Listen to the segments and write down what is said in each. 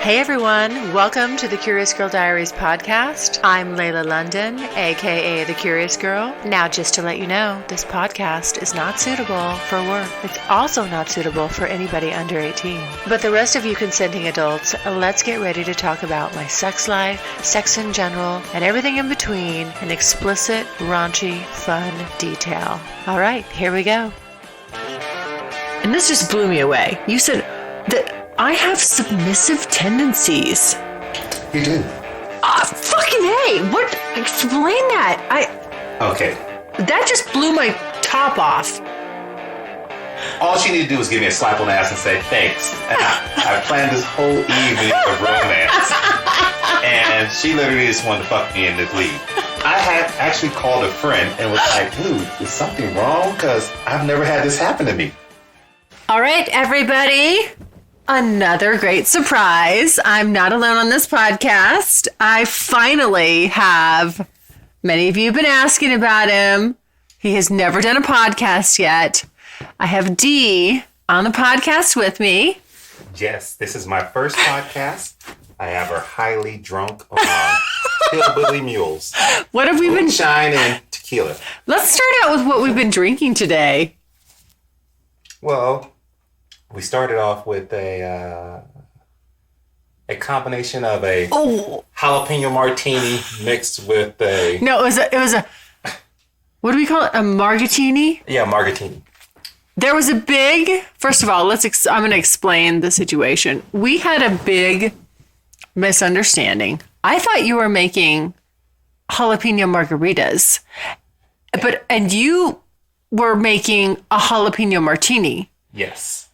Hey everyone, welcome to the Curious Girl Diaries podcast. I'm Layla London, aka The Curious Girl. Now just to let you know, this podcast is not suitable for work. It's also not suitable for anybody under 18. But the rest of you consenting adults, let's get ready to talk about my sex life, sex in general, and everything in between in explicit, raunchy, fun detail. All right, here we go. And this just blew me away. You said that I have submissive tendencies. You do. Fucking A. What? Explain that. Okay. That just blew my top off. All she needed to do was give me a slap on the ass and say thanks. And I planned this whole evening of romance. And she literally just wanted to fuck me in this lead. I had actually called a friend and was like, dude, is something wrong? Because I've never had this happen to me. All right, everybody. Another great surprise. I'm not alone on this podcast. I finally have, many of you have been asking about him. He has never done a podcast yet. I have Dee on the podcast with me. Yes, this is my first podcast. I have her highly drunk on hillbilly mules. What have we been... Moonshine and tequila. Let's start out with what we've been drinking today. Well... we started off with a combination of a jalapeno martini mixed with a... No, it was a what do we call it? A margatini? Yeah, margatini. There was a big... First of all, I'm going to explain the situation. We had a big misunderstanding. I thought you were making jalapeno margaritas, and you were making a jalapeno martini. Yes.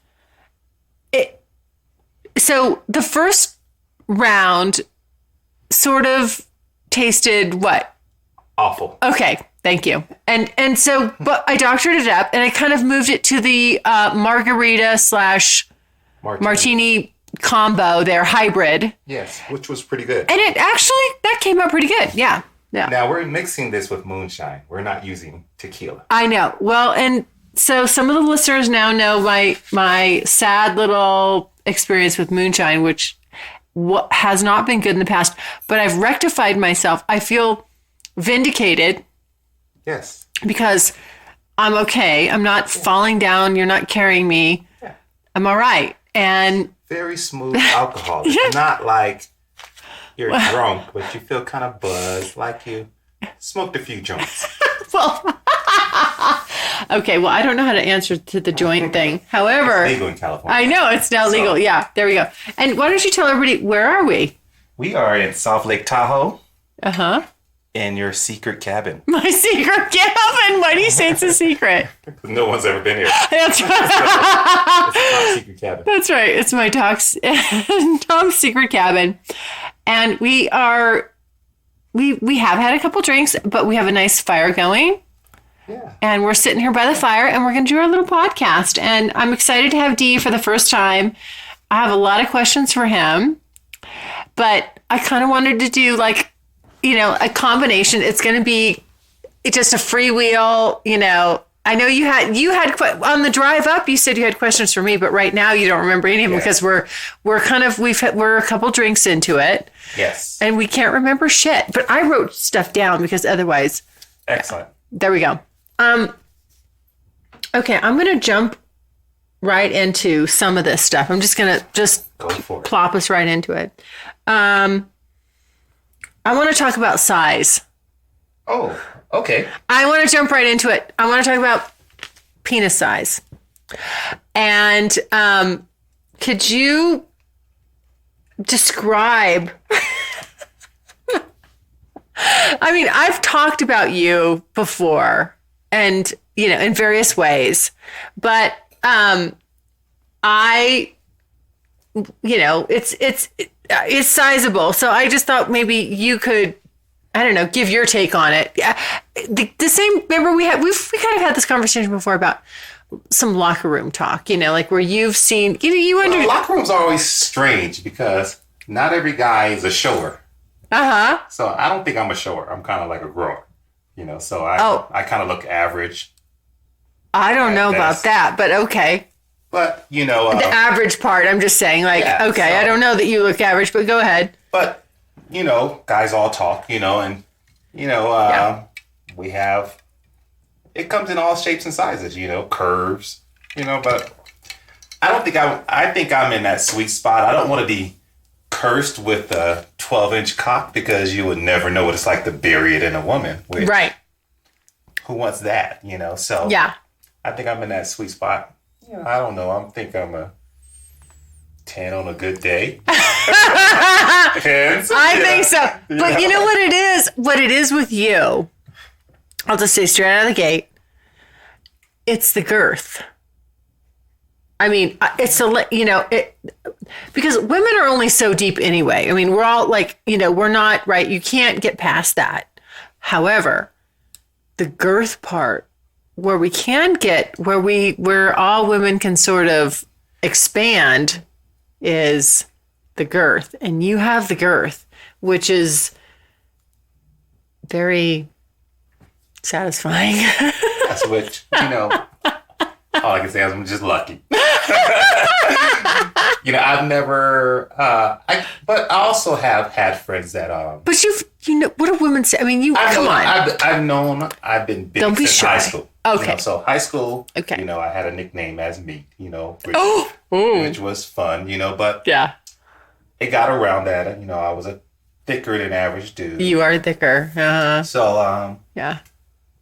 So the first round sort of tasted what? Awful. Okay, thank you. And so, but I doctored it up and I kind of moved it to the margarita / martini combo there, hybrid. Yes, which was pretty good. And it actually, that came out pretty good. Yeah. Now we're mixing this with moonshine. We're not using tequila. I know. Well, and so some of the listeners now know my sad little experience with moonshine, which has not been good in the past, but I've rectified myself. I feel vindicated. Yes. Because I'm okay. I'm not falling down. You're not carrying me. Yeah. I'm all right. And very smooth alcohol. It's not like you're drunk, but you feel kind of buzzed, like you smoked a few joints. Well, okay, well, I don't know how to answer to the joint thing. However, it's legal in California. I know it's now legal. Yeah, there we go. And why don't you tell everybody, where are we? We are in South Lake Tahoe. Uh-huh. In your secret cabin. My secret cabin? Why do you say it's a secret? No one's ever been here. That's right. It's Tom's secret cabin. That's right. It's my Tom's secret cabin. And we have had a couple drinks, but we have a nice fire going. Yeah. And we're sitting here by the fire and we're going to do our little podcast. And I'm excited to have Dee for the first time. I have a lot of questions for him, but I kind of wanted to do a combination. It's going to be just a freewheel, I know you had on the drive up, you said you had questions for me, but right now you don't remember any of them because we're a couple drinks into it. Yes. And we can't remember shit, but I wrote stuff down because otherwise. Excellent. There we go. Okay, I'm going to jump right into some of this stuff. I'm just going to plop us right into it. I want to talk about size. Oh, okay. I want to jump right into it. I want to talk about penis size. And could you describe... I mean, I've talked about you before and, in various ways, but it's sizable. So I just thought maybe you could, I don't know, give your take on it. The same, remember we kind of had this conversation before about some locker room talk, where you've seen, locker rooms are always strange because not every guy is a shower. Uh-huh. So I don't think I'm a shower. I'm kind of like a grower, so I kind of look average. I don't know about that, but okay. But, the average part, I'm just saying, like, yeah, okay, so, I don't know that you look average, but go ahead. But, guys all talk, and, we have, it comes in all shapes and sizes, curves, but I think I'm in that sweet spot. I don't want to be cursed with a 12-inch cock because you would never know what it's like to bury it in a woman. Which, right. Who wants that, So yeah. I think I'm in that sweet spot. I don't know. I think I'm a 10 on a good day. I think so. But you know what it is? What it is with you, I'll just say straight out of the gate, it's the girth. I mean, it's because women are only so deep anyway. I mean, we're all like, we're not, right? You can't get past that. However, the girth part, where we can get, where all women can sort of expand, is the girth. And you have the girth, which is very satisfying. That's which, all I can say is I'm just lucky. I've never, but I also have had friends that, But what do women say? I mean, I've been big since high school. Okay. So high school, okay. I had a nickname as Meat, which was fun, but yeah, it got around that, I was a thicker than average dude. You are thicker. Uh-huh. So, yeah.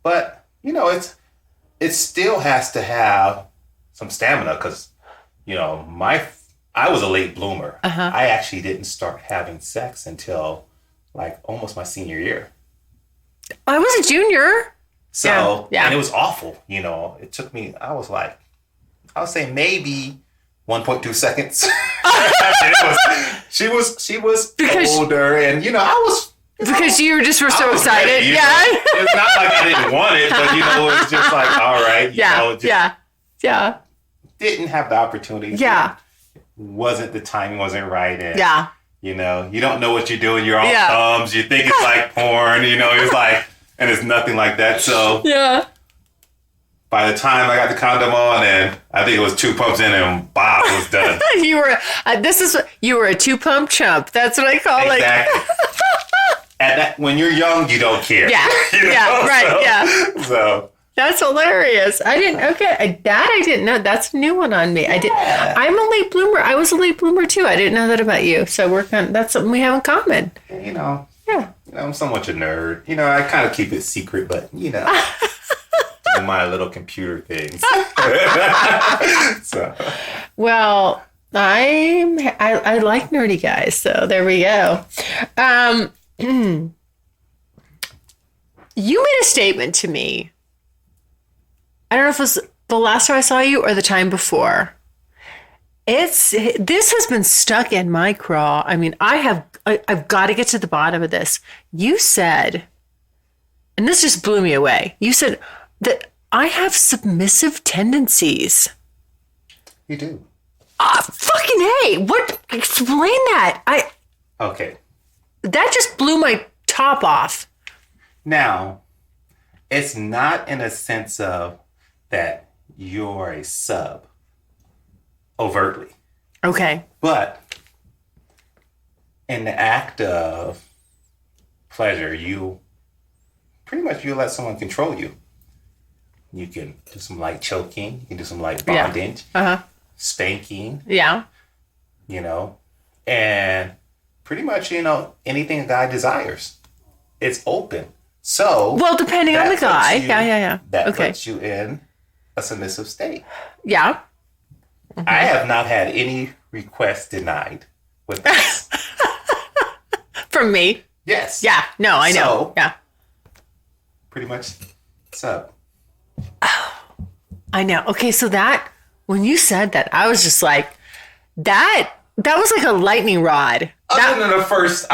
But, it still has to have some stamina because, I was a late bloomer. Uh-huh. I actually didn't start having sex until like almost my senior year. I was a junior. So, yeah. And it was awful. It took me, I would say maybe 1.2 seconds. She was older and, I was. Because you just were so excited. Ready, It's not like I didn't want it, but, it was just like, all right. Yeah. Didn't have the opportunity. Yeah. The timing wasn't right. And, yeah. You don't know what you're doing. You're all thumbs. You think it's like porn, it's like, and it's nothing like that. So yeah. By the time I got the condom on, and I think it was 2 pumps in, and Bob was done. You were a 2-pump chump. That's what I call it. Exactly. When you're young, you don't care. Yeah. Right. So. That's hilarious. I didn't know. That's a new one on me. I'm a late bloomer. I was a late bloomer too. I didn't know that about you. So that's something we have in common. Yeah. I'm somewhat a nerd. I kind of keep it secret, but my little computer things. So. Well, I like nerdy guys. So there we go. You made a statement to me. I don't know if it was the last time I saw you or the time before. This has been stuck in my craw. I mean, I've got to get to the bottom of this. You said, and this just blew me away. You said that I have submissive tendencies. You do. Fucking A. What? Explain that. Okay. That just blew my top off. Now, it's not in a sense of that you're a sub overtly. Okay. But in the act of pleasure, you let someone control you. You can do some light choking. You can do some light bondage. Yeah. Spanking. Yeah. And pretty much, anything a guy desires. It's open. So. Well, depending on the guy. Yeah. That puts you in a submissive state. Yeah. Mm-hmm. I have not had any requests denied with this. From me? Yes. Yeah. No, I know. So, yeah. Pretty much. So. Oh, I know. Okay, so when you said that, I was just like, that was like a lightning rod. Other than the first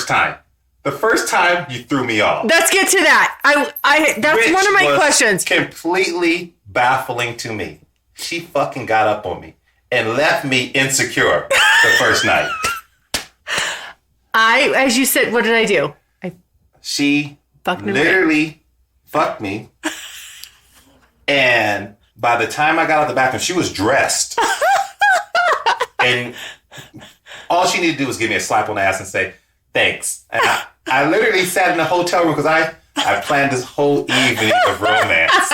time. The first time you threw me off. Let's get to that. That's one of my questions. Completely baffling to me. She fucking got up on me and left me insecure the first night. As you said, what did I do? She literally fucked me and by the time I got out of the bathroom, she was dressed. And all she needed to do was give me a slap on the ass and say, thanks. And I literally sat in the hotel room because I planned this whole evening of romance.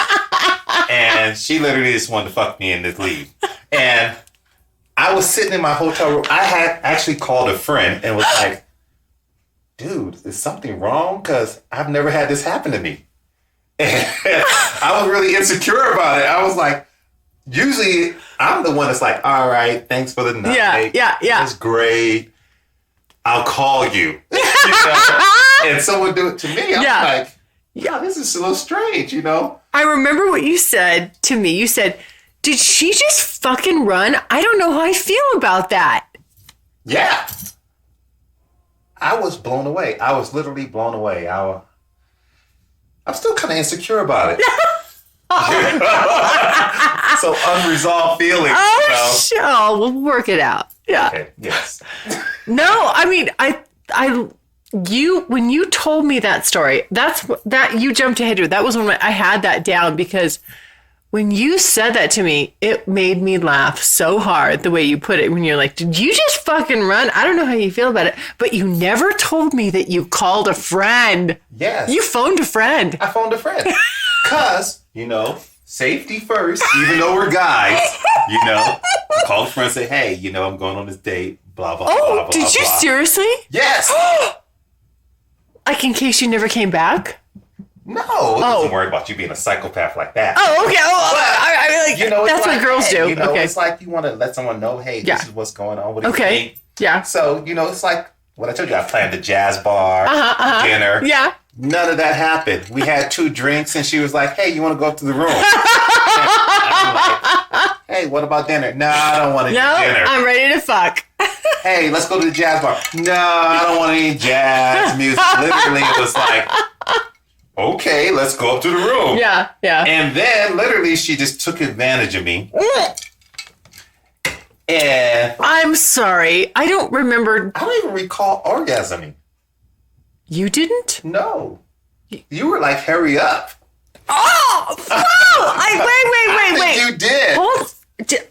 And she literally just wanted to fuck me and just leave. And I was sitting in my hotel room. I had actually called a friend and was like, dude, is something wrong? Because I've never had this happen to me. And I was really insecure about it. I was like, usually I'm the one that's like, all right, thanks for the night. Yeah. It's great. I'll call you. And someone do it to me. I'm like, yeah, this is a little strange, I remember what you said to me. You said, did she just fucking run? I don't know how I feel about that. Yeah. I was blown away. I was literally blown away. I'm still kind of insecure about it. So unresolved feelings. Oh, sure. We'll work it out. Yeah. Okay. Yes. No, I mean, when you told me that story, that you jumped ahead to it. That was when I had that down because when you said that to me, it made me laugh so hard the way you put it when you're like, did you just fucking run? I don't know how you feel about it, but you never told me that you called a friend. Yes. You phoned a friend. I phoned a friend. Because, safety first, even though we're guys, I called a friend and say, hey, I'm going on this date, blah, blah, blah, blah, did you blah. Seriously? Yes. Like in case you never came back? No, it doesn't worry about you being a psychopath like that. Oh, okay. That's what girls do. Okay. It's like you want to let someone know, hey, this is what's going on. What do you think? Yeah. So, it's like what I told you. I planned the jazz bar, dinner. Yeah. None of that happened. We had 2 drinks, and she was like, hey, you want to go up to the room? I'm like, hey, what about dinner? No, I don't want to eat dinner. I'm ready to fuck. Hey, let's go to the jazz bar. No, I don't want any jazz music. Literally, it was like, okay, let's go up to the room. Yeah. And then, literally, she just took advantage of me. And I'm sorry. I don't remember. I don't even recall orgasming. You didn't? No. You were like, hurry up. Oh, no! Wait. You did.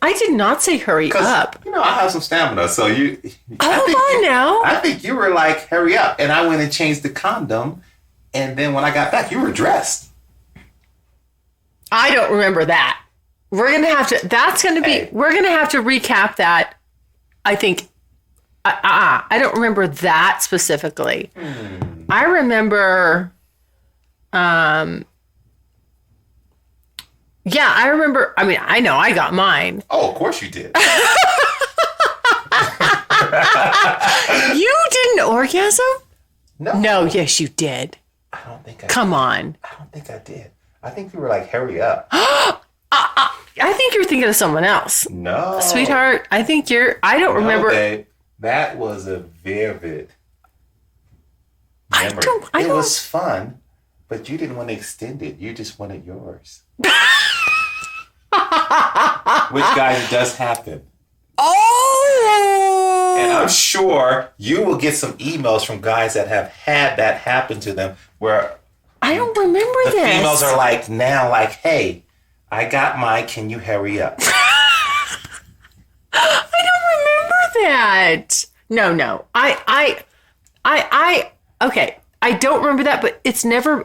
I did not say hurry up. I have some stamina, so you... Hold on now. I think you were like, hurry up. And I went and changed the condom. And then when I got back, you were dressed. I don't remember that. We're going to have to... We're going to have to recap that, I think. I don't remember that specifically. I remember... Yeah, I remember. I mean, I know I got mine. Oh, of course you did. You didn't orgasm? No. No, yes, you did. I don't think I Come did. on. I don't think I did. I think you were like, hurry up. I think you're thinking of someone else. No. Sweetheart, I think I don't remember. Babe, that was a vivid memory. It was fun, but you didn't want to extend it. You just wanted yours. Which, guys, does happen. Oh! And I'm sure you will get some emails from guys that have had that happen to them where I don't remember the this. females are like, hey, I got mine. Can you hurry up? I don't remember that. No. Okay. I don't remember that, but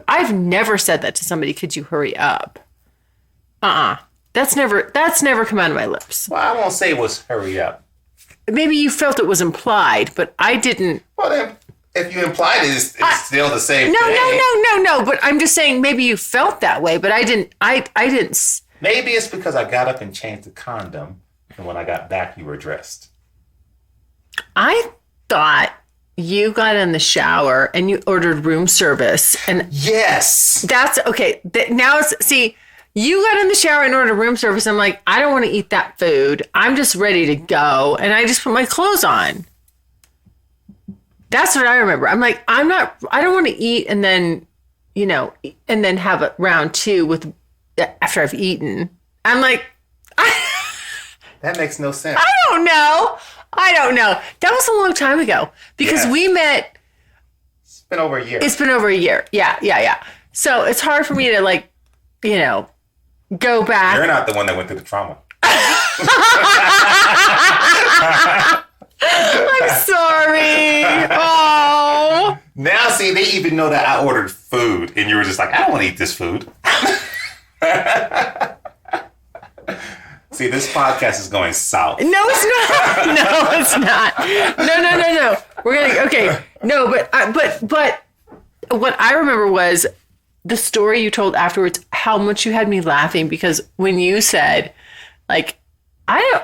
I've never said that to somebody. Could you hurry up? That's never come out of my lips. Well, I won't say it was hurry up. Maybe you felt it was implied, but I didn't. Well, then, if you implied it, it's still the same thing. No. But I'm just saying maybe you felt that way, but I didn't. I didn't. Maybe it's because I got up and changed the condom, and when I got back, you were dressed. I thought you got in the shower and you ordered room service, and yes, that's okay. Now see. You got in the shower and ordered room service. I'm like, I don't want to eat that food. I'm just ready to go. And I just put my clothes on. That's what I remember. I'm like, I don't want to eat and then, and then have a round 2 after I've eaten. I'm like, that makes no sense. I don't know. That was a long time ago because we met. It's been over a year. Yeah. So it's hard for me to go back. You're not the one that went through the trauma. I'm sorry. Oh. Now, see, they even know that I ordered food, and you were just like, I don't want to eat this food. See, this podcast is going south. No, it's not. No, it's not. No. We're gonna okay. No, but what I remember was the story you told afterwards. How much you had me laughing because when you said, like,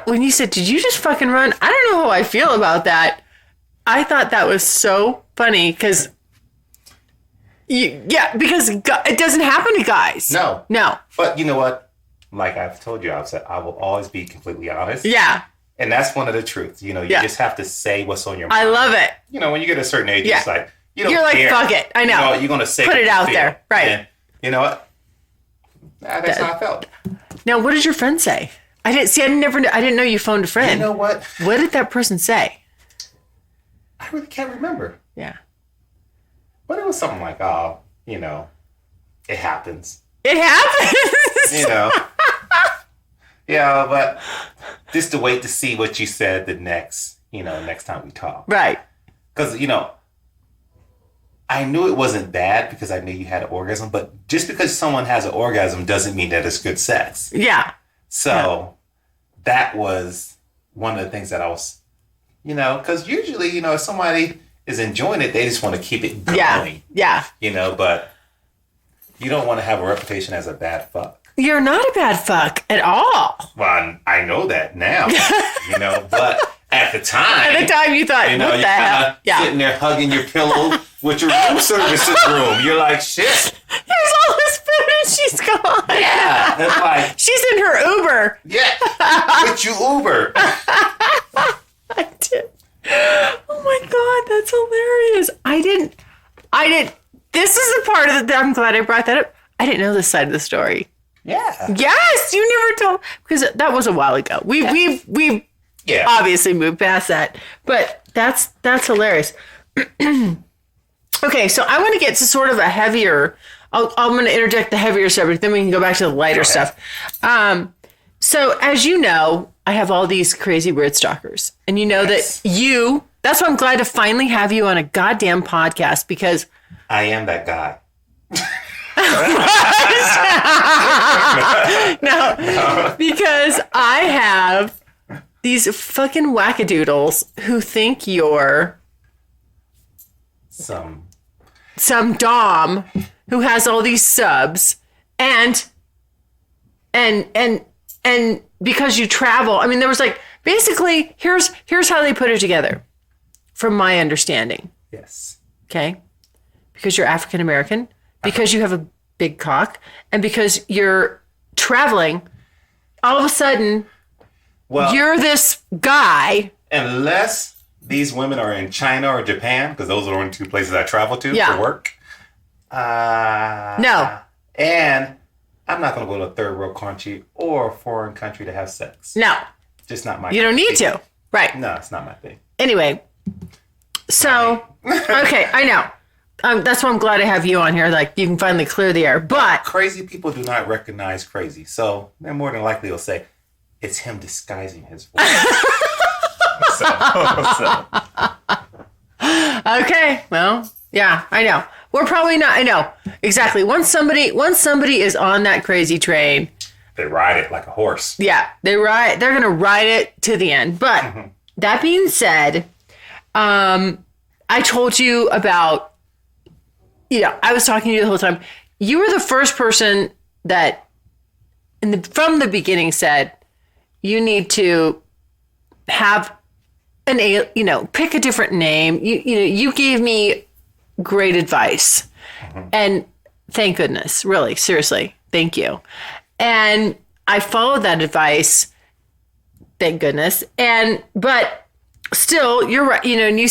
when you said, "Did you just fucking run?" I don't know how I feel about that. I thought that was so funny because it doesn't happen to guys. No. But you know what? Like I've told you, I've said I will always be completely honest. Yeah. And that's one of the truths. You know, you just have to say what's on your mind. I love it. You know, when you get a certain age, it's like, you're like, fuck it. I know. You're going to say put it out there. Right. And you know what? That's how I felt. Now, what did your friend say? I didn't know you phoned a friend. You know what? What did that person say? I really can't remember. Yeah. But it was something like, oh, you know, it happens. It happens. You know. Yeah, but just to wait to see what you said the next time we talk. Right. Because, you know, I knew it wasn't bad because I knew you had an orgasm, but just because someone has an orgasm doesn't mean that it's good sex. Yeah. So that was one of the things that I was, you know, because usually, you know, if somebody is enjoying it, they just want to keep it going. Yeah. You know, but you don't want to have a reputation as a bad fuck. You're not a bad fuck at all. Well, I know that now, you know, but at the time. At the time you thought, you know, what the hell? Yeah. Sitting there hugging your pillow with your room service room. You're like, shit. There's all this food and she's gone. Yeah. That's like. She's in her Uber. Yeah. With you Uber. I did. Oh my God, that's hilarious. I didn't. This is the part of I'm glad I brought that up. I didn't know this side of the story. Yeah. Yes, you never told, because that was a while ago. We obviously moved past that, but that's hilarious. Okay, so I want to get to sort of a heavier. I'm going to interject the heavier subject, then we can go back to the lighter stuff. So as you know, I have all these crazy weird stalkers, and you know that that's why I'm glad to finally have you on a goddamn podcast because I am that guy. No, because I have these fucking wackadoodles who think you're some dom who has all these subs and because you travel. I mean, there was like basically here's how they put it together, from my understanding. Yes. Okay, because you're African American. Because you have a big cock and because you're traveling, all of a sudden, you're this guy. Unless these women are in China or Japan, because those are the only two places I travel to for work. No. And I'm not going to go to a third world country or a foreign country to have sex. No. Just not my thing. You don't need to. Right. No, it's not my thing. Anyway. So, okay, I know. That's why I'm glad I have you on here. Like, you can finally clear the air. But crazy people do not recognize crazy. So they're more than likely will say, it's him disguising his voice. Okay. Well, yeah, I know. We're probably not. I know. Exactly. Once somebody is on that crazy train. They ride it like a horse. Yeah. They're going to ride it to the end. But that being said, I told you about, I was talking to you the whole time. You were the first person that from the beginning said, you need to have pick a different name. You gave me great advice. And thank goodness, really, seriously, thank you. And I followed that advice, thank goodness. But still, you're right, and you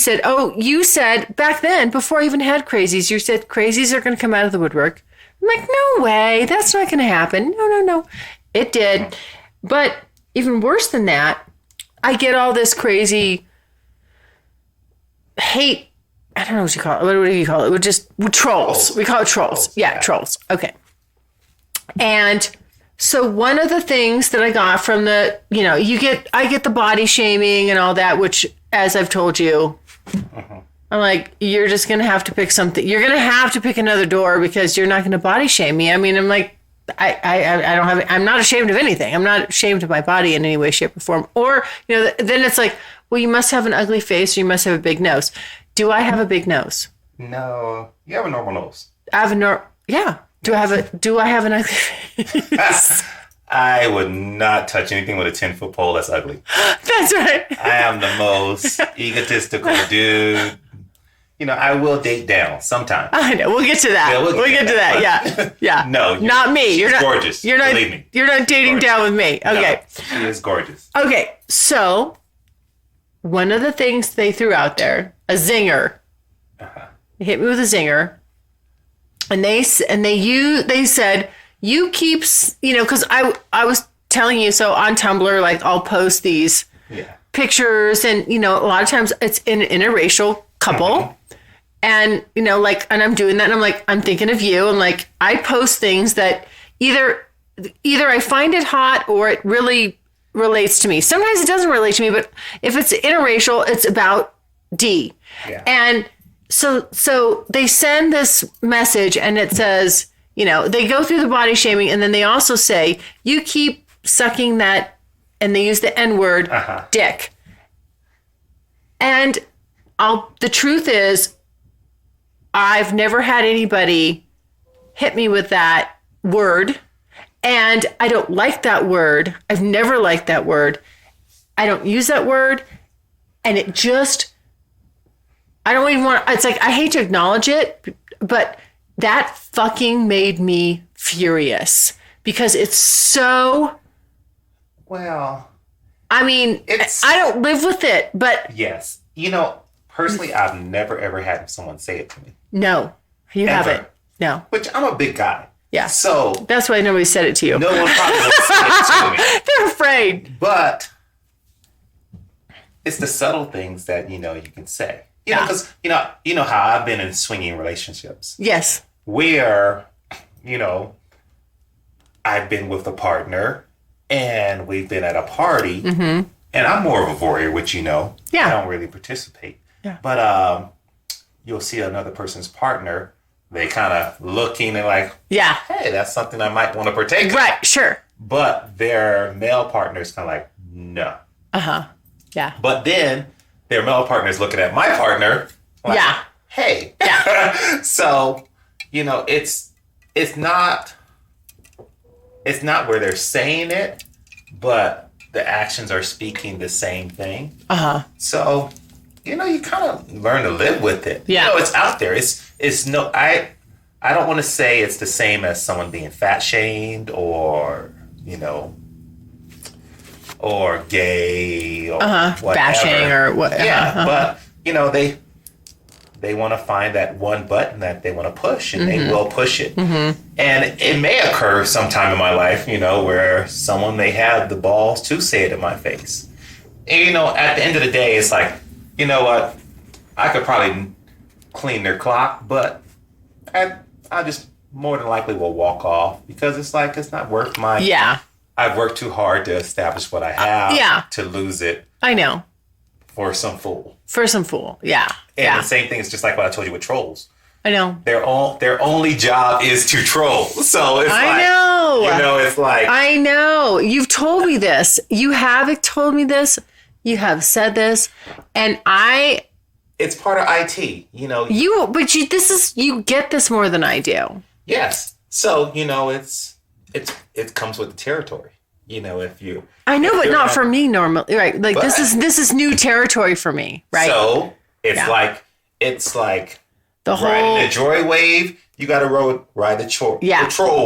said back then, before I even had crazies, you said crazies are going to come out of the woodwork. I'm like, no way, that's not going to happen. No. It did. But even worse than that, I get all this crazy hate. I don't know what you call it. What do you call it? We're trolls. We call it trolls. Yeah, trolls. Okay. And So one of the things that I got from the, I get the body shaming and all that, which, as I've told you, I'm like, you're just going to have to pick something. You're going to have to pick another door because you're not going to body shame me. I mean, I'm like, I don't have, I'm not ashamed of anything. I'm not ashamed of my body in any way, shape, or form. Or, then it's like, well, you must have an ugly face or you must have a big nose. Do I have a big nose? No, you have a normal nose. I have yeah. Do I have an ugly face? I would not touch anything with a 10-foot pole that's ugly. That's right. I am the most egotistical dude. I will date down sometime. I know. We'll get to that. Yeah, we'll get to that. Yeah. Yeah. No. Not me. You're not gorgeous. You're not, believe me. You're not dating down with me. Okay. No, she is gorgeous. Okay. So one of the things they threw out there, a zinger. They hit me with a zinger. And they said, you keep, because I was telling you, so on Tumblr, like I'll post these pictures and, a lot of times it's an interracial couple. Mm-hmm. And, and I'm doing that and I'm like, I'm thinking of you. And like, I post things that either I find it hot or it really relates to me. Sometimes it doesn't relate to me, but if it's interracial, it's about D. Yeah. And so they send this message and it says, they go through the body shaming and then they also say, you keep sucking that, and they use the N-word, dick. And the truth is, I've never had anybody hit me with that word, and I don't like that word. I've never liked that word. I don't use that word, and it just, I don't even want, it's like, I hate to acknowledge it, but that fucking made me furious because it's so, well, I mean, I don't live with it, but. Yes. Personally, I've never ever had someone say it to me. No, you haven't. No. Which I'm a big guy. Yeah. So. That's why nobody said it to you. No one probably would say it to me. They're afraid. But it's the subtle things that, you can say. Because, you know how I've been in swinging relationships. Yes. Where, I've been with a partner and we've been at a party. Mm-hmm. And I'm more of a voyeur, which Yeah. I don't really participate. Yeah. But you'll see another person's partner, they kind of looking and like, yeah, hey, that's something I might want to partake in. Right, sure. But their male partner's kind of like, no. Uh-huh. Yeah. But then their male partner's looking at my partner like, yeah, hey. Yeah. So, it's not where they're saying it, but the actions are speaking the same thing. Uh-huh. So, you kind of learn to live with it. Yeah. It's out there. It's no, I don't want to say it's the same as someone being fat shamed or, or gay or whatever. Bashing or what. Yeah. But, they want to find that one button that they want to push, and they will push it. Mm-hmm. And it may occur sometime in my life, where someone may have the balls to say it in my face. And, at the end of the day, it's like, you know what? I could probably clean their clock, but I just more than likely will walk off because it's like, it's not worth my... Yeah. I've worked too hard to establish what I have to lose it. I know. For some fool. Yeah. And the same thing is just like what I told you with trolls. I know. Their only job is to troll. So it's it's like... I know. You've told me this. You have told me this. You have said this. And it's part of IT, you get this more than I do. Yes. So, it comes with the territory. If you... I know, but not for me normally, right? Like this is new territory for me, right? So it's like the whole riding the joy wave. You got to ride the troll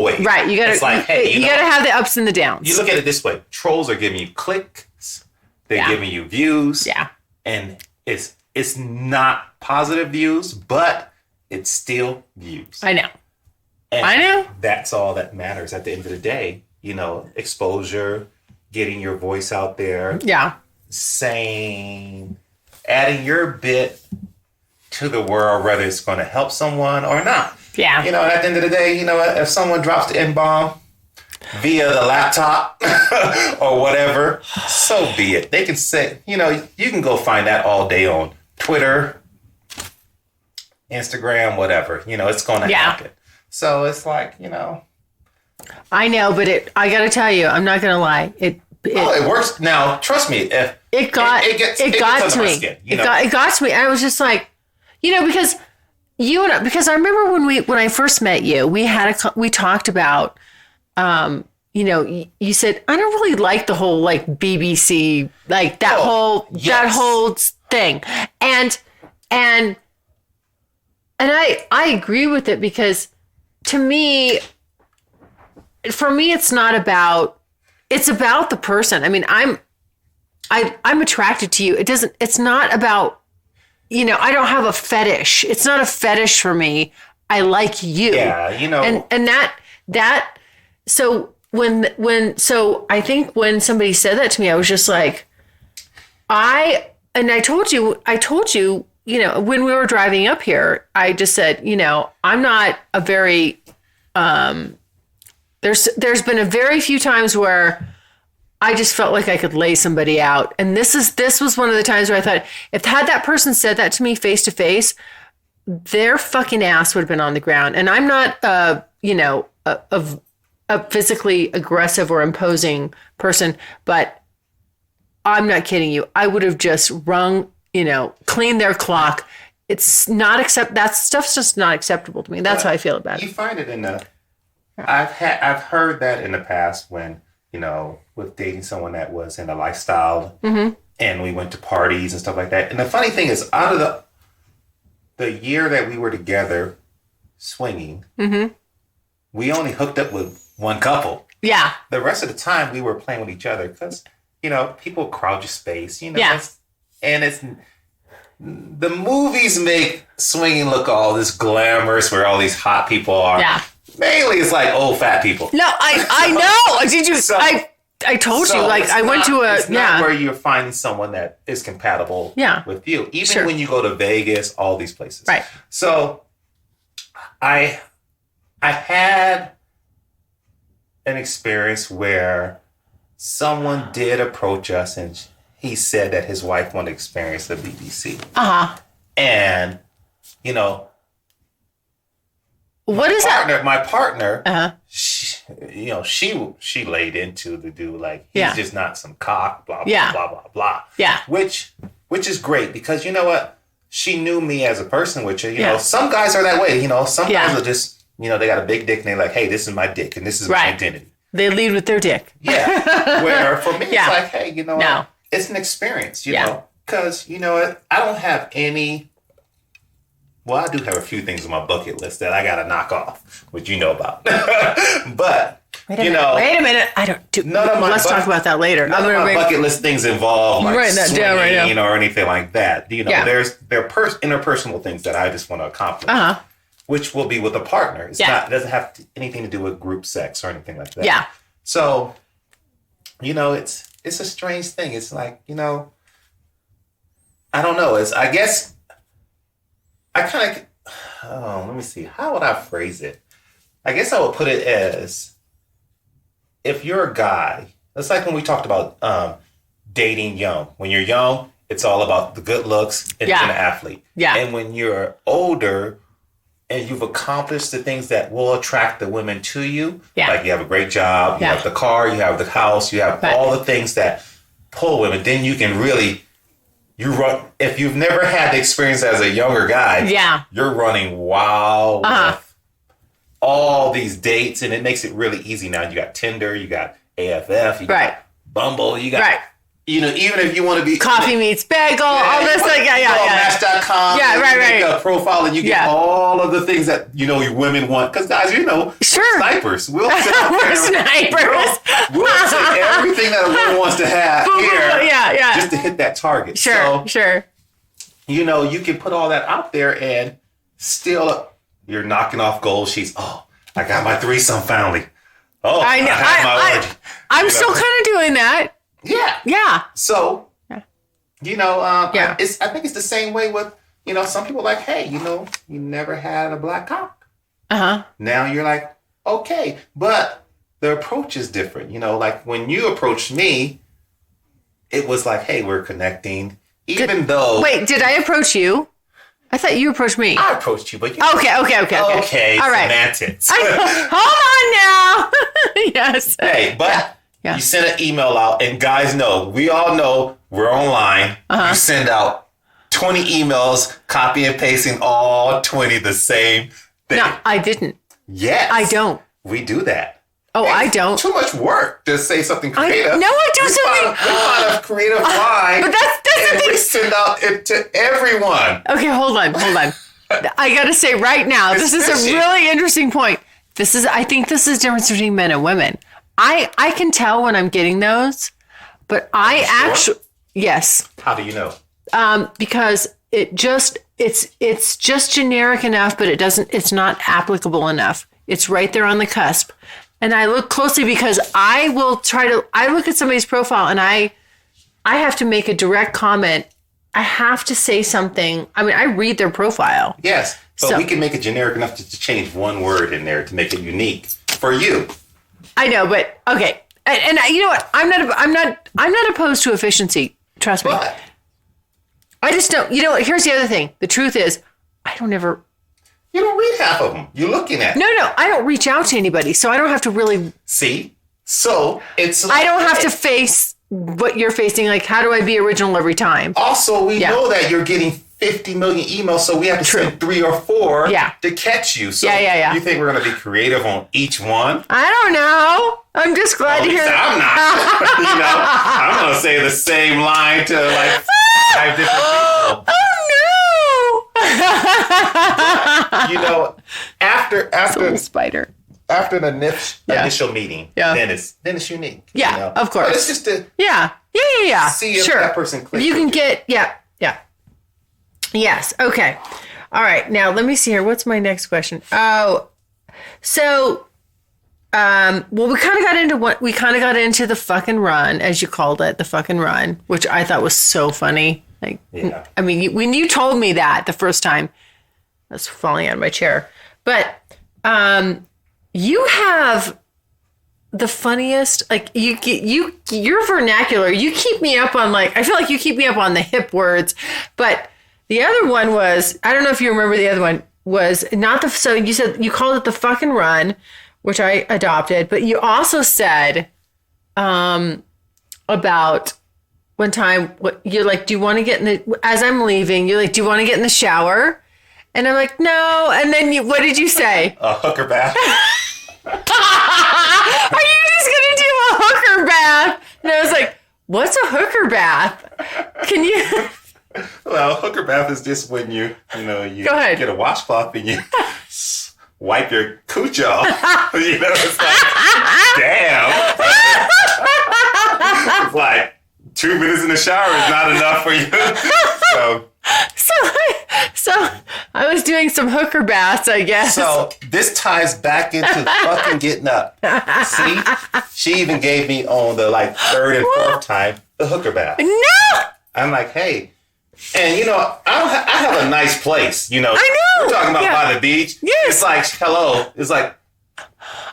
wave, right? You got to. It's like, hey, you got to have the ups and the downs. You look at it this way: trolls are giving you clicks, they're giving you views, and it's not positive views, but it's still views. I know. And I know. That's all that matters at the end of the day. Exposure, getting your voice out there. Yeah. Adding your bit to the world, whether it's going to help someone or not. Yeah. At the end of the day, if someone drops the N-bomb, via the laptop or whatever, so be it. They can say, you can go find that all day on Twitter, Instagram, whatever. It's going to happen. So it's like, I know, but I got to tell you, I'm not going to lie. It works. Now, trust me. It got to me. It got to me. I was just like, because because I remember when I first met you, we talked about, you said, I don't really like the whole like BBC, like that that whole thing. And I agree with it because for me, it's about the person. I mean, I'm attracted to you. It's not about, I don't have a fetish. It's not a fetish for me. I like you. Yeah, And that, so so I think when somebody said that to me, I was just like, I told you, when we were driving up here, I just said, I'm not a very, there's been a very few times where I just felt like I could lay somebody out. And this was one of the times where I thought, if had that person said that to me face to face, their fucking ass would have been on the ground. And I'm not, a physically aggressive or imposing person, but I'm not kidding you. I would have just cleaned their clock. It's not that stuff's just not acceptable to me. That's how I feel about it. You find it I've heard that in the past when, with dating someone that was in a lifestyle and we went to parties and stuff like that. And the funny thing is, out of the year that we were together swinging, we only hooked up with one couple. Yeah. The rest of the time we were playing with each other because, people crowd your space, Yeah. And it's the movies make swinging look all this glamorous where all these hot people are. Yeah. Mainly it's like old fat people. No, I know. Did you? I told you, like I went to it's not where you're finding someone that is compatible with you. Even when you go to Vegas, all these places. Right. So I had an experience where someone did approach us and he said that his wife wanted to experience the BBC. And, what is that? My partner, she laid into the dude like he's just not some cock, blah blah blah blah blah. Yeah. Which is great because you know what? She knew me as a person, which some guys are that way. Some guys are just they got a big dick and they're like, hey, this is my dick and this is my identity. They lead with their dick. Yeah. Where for me it's like, hey, what? It's an experience, because what? I don't have any. Well, I do have a few things on my bucket list that I got to knock off, which you know about. But, wait a minute. I don't do. Let's talk about that later. None of my bucket list things involve like swinging or anything like that. There are interpersonal things that I just want to accomplish, which will be with a partner. It doesn't have anything to do with group sex or anything like that. Yeah. So, it's a strange thing. It's like, I don't know. I guess I kind of, let me see. How would I phrase it? I guess I would put it as if you're a guy, it's like when we talked about dating young. When you're young, it's all about the good looks and being an athlete. Yeah. And when you're older and you've accomplished the things that will attract the women to you, like you have a great job, you have the car, you have the house, you have all the things that pull women, then you can really... You run, if you've never had the experience as a younger guy, you're running wild with all these dates, and it makes it really easy now. You got Tinder, you got AFF, you got Bumble, you got, even if you want to be... Coffee Meets Bagel, all this, Match.com. Make a profile, and you get all of the things that, women want. Because guys, we're snipers. We'll sit out we're snipers. We'll take everything that a woman wants to have here just to hit that target. Sure. You can put all that out there and still you're knocking off gold sheets. Oh, I got my threesome finally. Oh, I know. I have my orgy. I'm still kind of doing that. Yeah. So, I think it's the same way with, some people like, hey, you never had a black cock. Now you're like, okay, but the approach is different. You know, like when you approached me, it was like, hey, we're connecting. Though... Wait, did I approach you? I thought you approached me. I approached you, but you... Okay. Okay, all right. Semantics. Hold on now. Yes. Hey, but you sent an email out, and guys know, we all know we're online. You send out 20 emails, copy and pasting all 20 the same thing. No, I didn't. Yes. I don't. We do that. Oh, it's I don't. Too much work to say something creative. I do something. We find a creative line. But that's the thing. We send out it to everyone. Okay, hold on. I got to say right now, this is a really interesting point. I think this is the difference between men and women. I can tell when I'm getting those, but yes. How do you know? Because it's just generic enough, but it's not applicable enough. It's right there on the cusp. And I look closely because I look at somebody's profile and I have to make a direct comment. I have to say something. I mean, I read their profile. Yes, but we can make it generic enough to change one word in there to make it unique for you. I know, but okay. And you know what? I'm not opposed to efficiency. Trust me. But I just don't. You know what? Here's the other thing. The truth is, you don't read half of them. You're looking at. No, I don't reach out to anybody, so I don't have to really see. So it's. Like, I don't have to face what you're facing. Like, how do I be original every time? Also, we know that you're getting 50 million emails, so we have to send 3 or 4 to catch you. So you think we're going to be creative on each one? I don't know. I'm just glad to hear that. I'm not. I'm going to say the same line to like 5 different people. After Soul spider. After the initial meeting, then it's unique. Yeah, of course. But it's just to see if that person clicks. You can get yes. Okay. All right. Now let me see here. What's my next question? Oh, so well, we kind of got into the fucking run, as you called it, the fucking run, which I thought was so funny. Like, I mean, when you told me that the first time, I was falling out of my chair. But you have the funniest, like your vernacular. You keep me up on I feel like you keep me up on the hip words. But the other one was, I don't know if you remember the other one was not the. So you said you called it the fucking run, which I adopted. But you also said about. One time, you're like, do you want to get in the, as I'm leaving, you're like, do you want to get in the shower? And I'm like, no. And then what did you say? A hooker bath. Are you just going to do a hooker bath? And I was like, what's a hooker bath? Can you? Well, hooker bath is just when you Go ahead. Get a washcloth and you wipe your cooch off. It's like, damn. It's like, 2 minutes in the shower is not enough for you. So I was doing some hooker baths, I guess. So this ties back into fucking getting up. See? She even gave me on the 3rd and 4th time the hooker bath. No! I'm like, hey. And I have a nice place. I know. We're talking about by the beach. Yes. It's like, hello. It's like,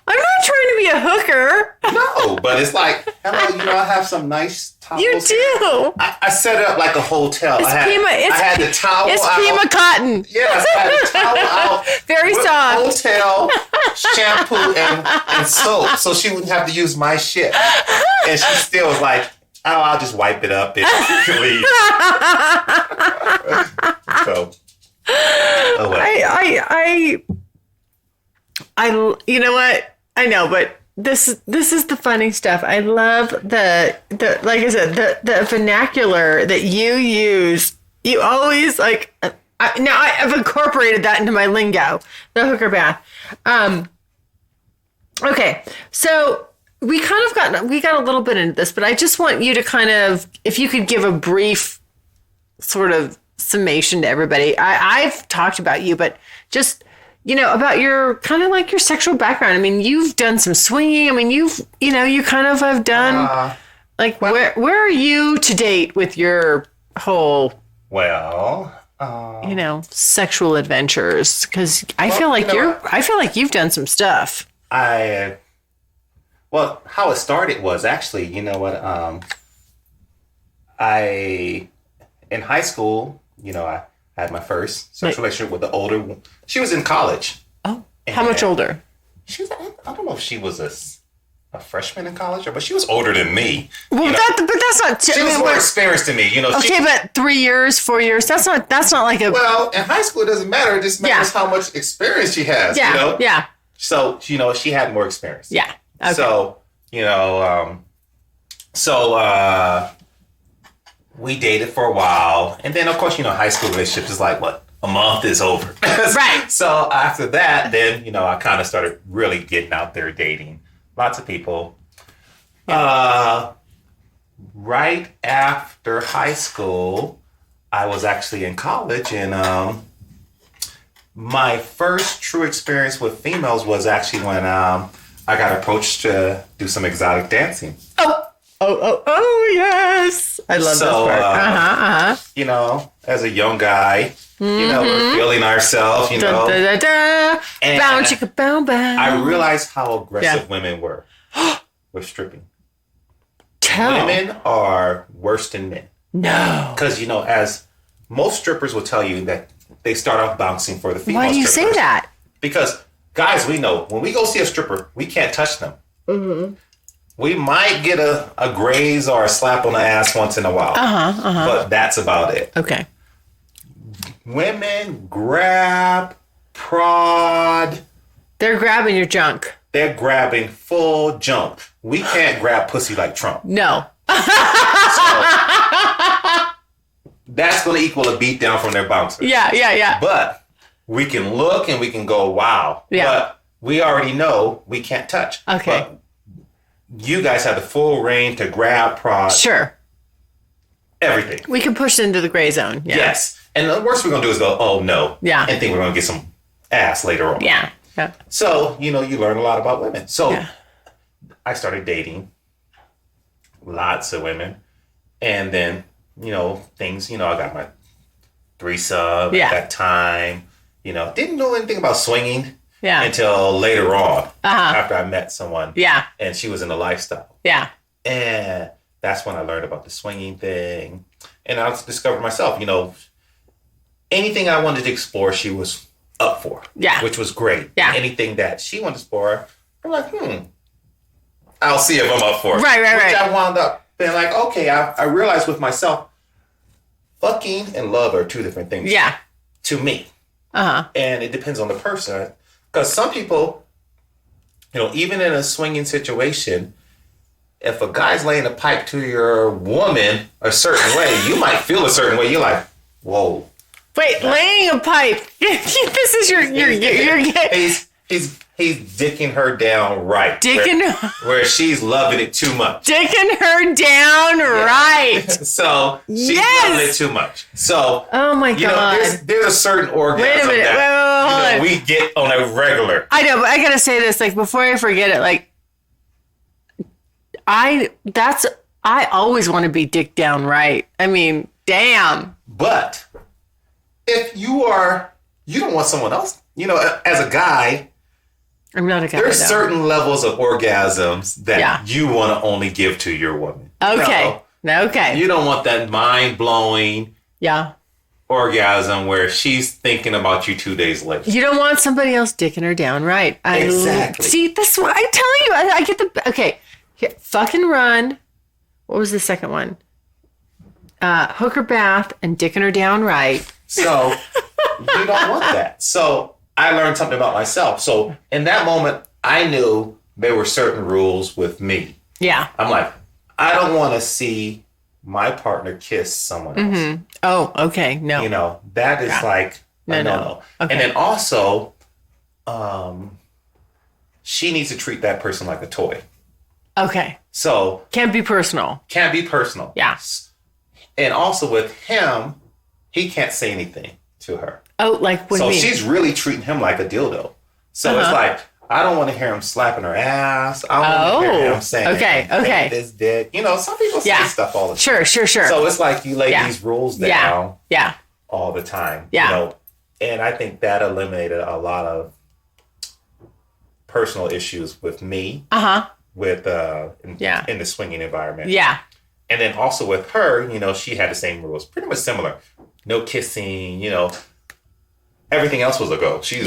I'm not trying to be a hooker. No, but it's like, hello, I have some nice towels. You do. I set it up like a hotel. I had the towel It's out. Pima cotton. Yes, I had the towel out. Very soft. Hotel, shampoo, and soap, so she wouldn't have to use my shit. And she still was like, oh, I'll just wipe it up and leave. So, you know what? I know, but this is the funny stuff. I love the like I said, the vernacular that you use. You always now I've incorporated that into my lingo, the hooker bath. Okay, so we got a little bit into this, but I just want you to kind of, if you could give a brief sort of summation to everybody. I've talked about you, but just about your kind of like your sexual background. I mean, you've done some swinging. I mean, you kind of have done where are you to date with your whole sexual adventures? Because I feel like you've done some stuff. I Well, how it started was actually, you know what? In high school, I had my first sexual relationship with the older one. She was in college. Oh, how much older? She was, I don't know if she was a freshman in college, but she was older than me. Well, but that's not. She was more experienced than me, Okay, but 3 years, 4 years, that's not like a. Well, in high school, it doesn't matter. It just matters how much experience she has. Yeah, yeah. So, she had more experience. Yeah. Okay. So, we dated for a while. And then, of course, high school relationships is like, what? A month is over. Right. So after that, then, I kind of started really getting out there dating lots of people. Right after high school, I was actually in college, and my first true experience with females was actually when I got approached to do some exotic dancing. Oh, yes. I love this part. As a young guy, we're feeling ourselves, Da, da, da, da. And bow, chicka, bow, bow. I realized how aggressive women were with stripping. Women are worse than men. No. Because, as most strippers will tell you that they start off bouncing for the female strippers. Why do you say that? Because, guys, we know when we go see a stripper, we can't touch them. Mm-hmm. We might get a graze or a slap on the ass once in a while. But that's about it. Okay. Women grab, prod. They're grabbing your junk. They're grabbing full junk. We can't grab pussy like Trump. No. So, that's going to equal a beat down from their bouncers. Yeah. But we can look and we can go, wow. Yeah. But we already know we can't touch. Okay. But you guys have the full reign to grab, prod. Sure. Everything. We can push into the gray zone. Yeah. Yes. And the worst we're going to do is go, oh, no. Yeah. And think we're going to get some ass later on. Yeah. So, you learn a lot about women. So I started dating lots of women. And then, things, I got my threesome at that time. Didn't know anything about swinging until later on after I met someone. Yeah. And she was in the lifestyle. Yeah. And that's when I learned about the swinging thing. And I discovered myself, anything I wanted to explore, she was up for. Yeah. Which was great. Yeah. Anything that she wanted to explore, I'm like, I'll see if I'm up for it. Right. Which I wound up being like, okay, I realized with myself, fucking and love are two different things. Yeah. To me. And it depends on the person. Because some people, even in a swinging situation, if a guy's laying a pipe to your woman a certain way, you might feel a certain way. You're like, whoa. Wait, laying a pipe. This is your He's dicking her down right. Where she's loving it too much. Dicking her down right. So she's loving it too much. So oh my God. There's a certain orgasm Wait a minute. that we get on a regular. I know, but I gotta say this, before I forget it, I always want to be dicked down right. I mean, damn. But if you don't want someone else, as a guy, I'm not a guy. There's certain levels of orgasms that you want to only give to your woman. Okay. Okay. You don't want that mind-blowing orgasm where she's thinking about you 2 days later. You don't want somebody else dicking her down, right? Exactly. See, that's what I'm telling you. I get the... Okay. Here, fucking run. What was the second one? Hooker bath and dicking her down right. So, you don't want that. So... I learned something about myself. So in that moment, I knew there were certain rules with me. Yeah. I'm like, I don't want to see my partner kiss someone else. Mm-hmm. Oh, okay. No. That is like a no. Okay. And then also, she needs to treat that person like a toy. Okay. So. Can't be personal. Yeah. And also with him, he can't say anything to her. Oh, like what do you mean? So she's really treating him like a dildo. So it's like, I don't want to hear him slapping her ass. I don't want to hear him saying, okay. This dick. Some people say stuff all the time. Sure. So it's like you lay these rules down all the time. Yeah. And I think that eliminated a lot of personal issues with me. with in the swinging environment. Yeah. And then also with her, she had the same rules, pretty much similar. No kissing, everything else was a go. She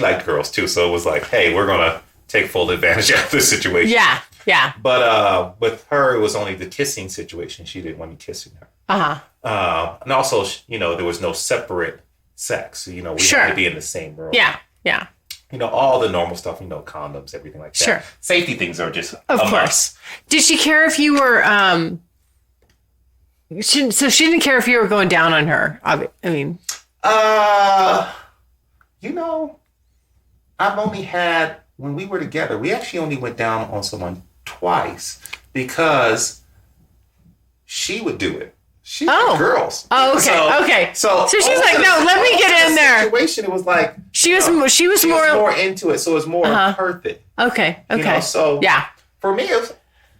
liked girls too, so it was like, hey, we're gonna take full advantage of this situation. Yeah, yeah. But with her, it was only the kissing situation. She didn't want me kissing her. And also, there was no separate sex. So, we had to be in the same room. Yeah, yeah. All the normal stuff. Condoms, everything like that. Sure. Safety things are just of course. Must. Did she care if you were? So she didn't care if you were going down on her. I mean, I've only had, when we were together, we actually only went down on someone twice because she would do it. She liked girls. Oh, okay, okay. So she's like, no, let me get in there. Situation, it was like she was more into it, so it was more her thing. Okay, okay. So yeah, for me,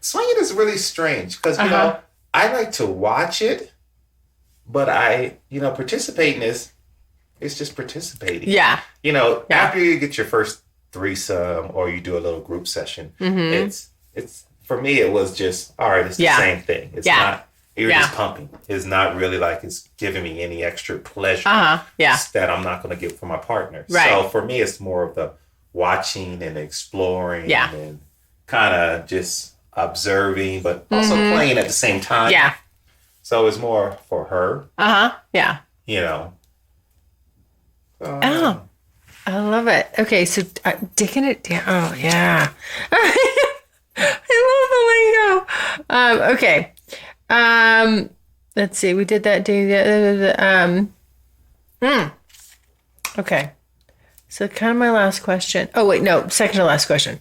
swinging is really strange because I like to watch it, but participating is just participating. Yeah. After you get your first threesome or you do a little group session, it's for me it was just all right. It's the same thing. It's not. You're just pumping. It's not really like it's giving me any extra pleasure that I'm not going to get from my partner. Right. So for me, it's more of the watching and exploring and kind of just observing, but also playing at the same time. Yeah. So it's more for her. Yeah. I love it. Okay, so dicking it down. Oh, yeah. I love the lingo. Okay. Let's see. We did that day. Okay. So kind of my last question. Oh, wait, no. Second to last question.